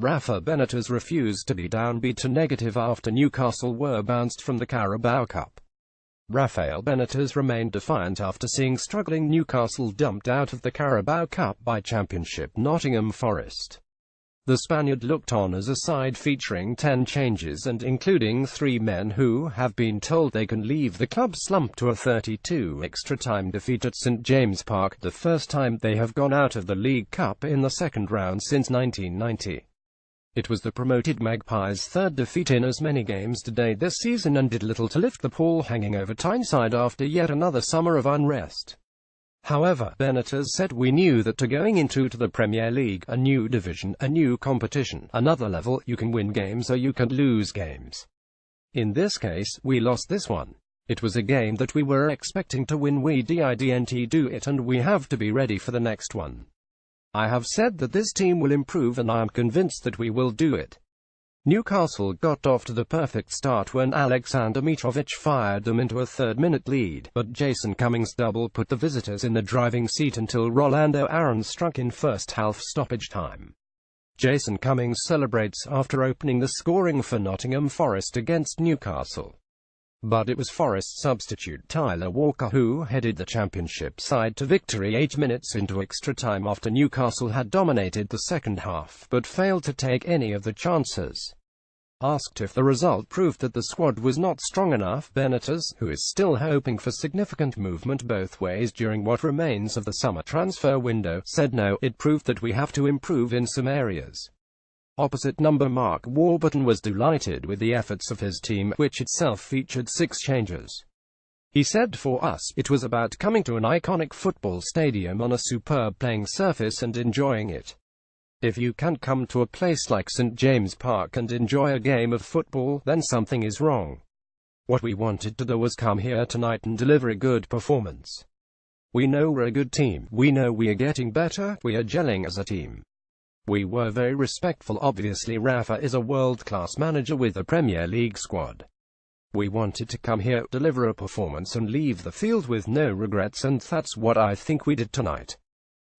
Rafa Benitez refused to be downbeat to negative after Newcastle were bounced from the Carabao Cup. Rafael Benitez remained defiant after seeing struggling Newcastle dumped out of the Carabao Cup by Championship Nottingham Forest. The Spaniard looked on as a side featuring 10 changes and including 3 men who have been told they can leave the club slumped to a 32 extra-time defeat at St James Park, the first time they have gone out of the League Cup in the second round since 1990. It was the promoted Magpies' third defeat in as many games to date this season and did little to lift the pall hanging over Tyneside after yet another summer of unrest. However, Benitez said, "We knew that going into the Premier League, a new division, a new competition, another level, you can win games or you can lose games. In this case, we lost this one. It was a game that we were expecting to win. We didn't do it and we have to be ready for the next one. I have said that this team will improve and I am convinced that we will do it." Newcastle got off to the perfect start when Alexander Mitrovic fired them into a third-minute lead, but Jason Cummings' double put the visitors in the driving seat until Rolando Aarons struck in first-half stoppage time. Jason Cummings celebrates after opening the scoring for Nottingham Forest against Newcastle. But it was Forest substitute Tyler Walker who headed the Championship side to victory 8 minutes into extra time after Newcastle had dominated the second half, but failed to take any of the chances. Asked if the result proved that the squad was not strong enough, Benitez, who is still hoping for significant movement both ways during what remains of the summer transfer window, said no, it proved that we have to improve in some areas. Opposite number Mark Warburton was delighted with the efforts of his team, which itself featured 6 changes. He said, "For us, it was about coming to an iconic football stadium on a superb playing surface and enjoying it. If you can't come to a place like St James Park and enjoy a game of football, then something is wrong. What we wanted to do was come here tonight and deliver a good performance. We know we're a good team, we know we are getting better, we are gelling as a team. We were very respectful. Obviously Rafa is a world-class manager with a Premier League squad. We wanted to come here, deliver a performance and leave the field with no regrets, and that's what I think we did tonight."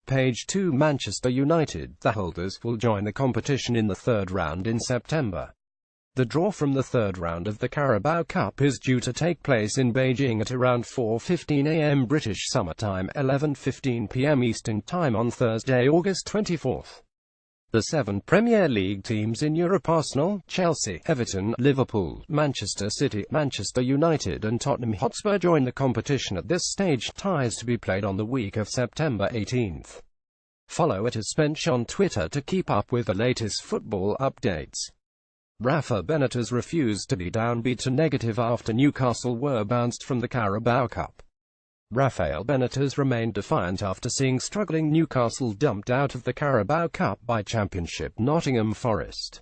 Page 2. Manchester United, the holders, will join the competition in the third round in September. The draw from the third round of the Carabao Cup is due to take place in Beijing at around 4:15 am British Summer Time, 11:15 p.m. Eastern Time on Thursday, August 24th. The 7 Premier League teams in Europe, Arsenal, Chelsea, Everton, Liverpool, Manchester City, Manchester United and Tottenham Hotspur join the competition at this stage. Ties to be played on the week of September 18th. Follow @Spench on Twitter to keep up with the latest football updates. Rafa Benitez refused to be downbeat to negative after Newcastle were bounced from the Carabao Cup. Rafael Benitez remained defiant after seeing struggling Newcastle dumped out of the Carabao Cup by Championship Nottingham Forest.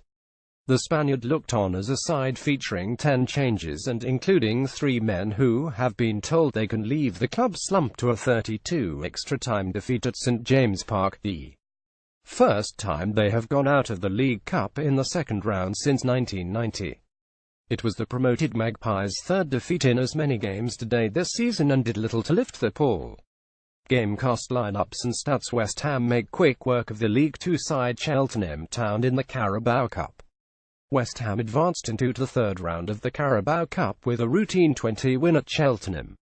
The Spaniard looked on as a side featuring 10 changes and including 3 men who have been told they can leave the club slumped to a 32 extra-time defeat at St James Park, the first time they have gone out of the League Cup in the second round since 1990. It was the promoted Magpies' third defeat in as many games to date this season and did little to lift the pall. Gamecast lineups and stats. West Ham make quick work of the League Two side Cheltenham Town in the Carabao Cup. West Ham advanced into the third round of the Carabao Cup with a routine 20 win at Cheltenham.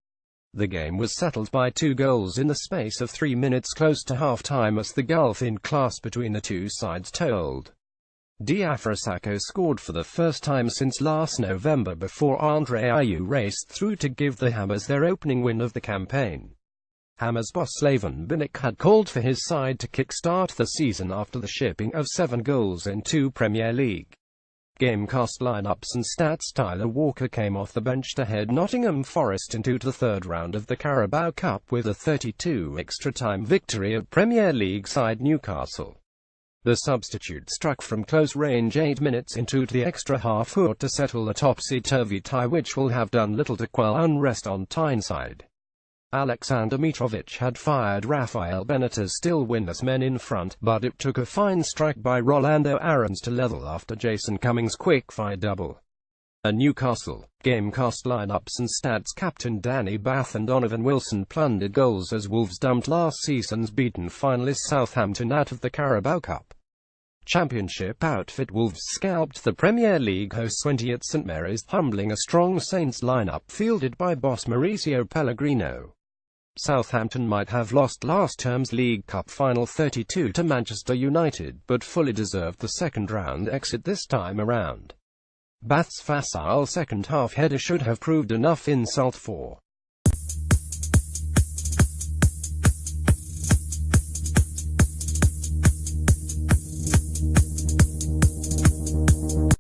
The game was settled by 2 goals in the space of 3 minutes close to half-time as the gulf in class between the two sides told. Diafrasako scored for the first time since last November before Andre Ayew raced through to give the Hammers their opening win of the campaign. Hammers boss Slaven Bilic had called for his side to kick-start the season after the shipping of 7 goals in 2 Premier League. Gamecast lineups and stats. Tyler Walker came off the bench to head Nottingham Forest into the third round of the Carabao Cup with a 32 extra-time victory at Premier League side Newcastle. The substitute struck from close range 8 minutes into the extra half to settle a topsy-turvy tie which will have done little to quell unrest on Tyneside. Alexander Mitrovic had fired Rafael Benitez still winless men in front, but it took a fine strike by Rolando Aarons to level after Jason Cummings' quick-fire double. A Newcastle Gamecast lineups and stats. Captain Danny Batth and Donovan Wilson plundered goals as Wolves dumped last season's beaten finalist Southampton out of the Carabao Cup. Championship outfit Wolves scalped the Premier League hosts 20 at St Mary's, humbling a strong Saints lineup fielded by boss Mauricio Pellegrino. Southampton might have lost last term's League Cup final 32 to Manchester United, but fully deserved the second-round exit this time around. Bath's facile second-half header should have proved enough insult for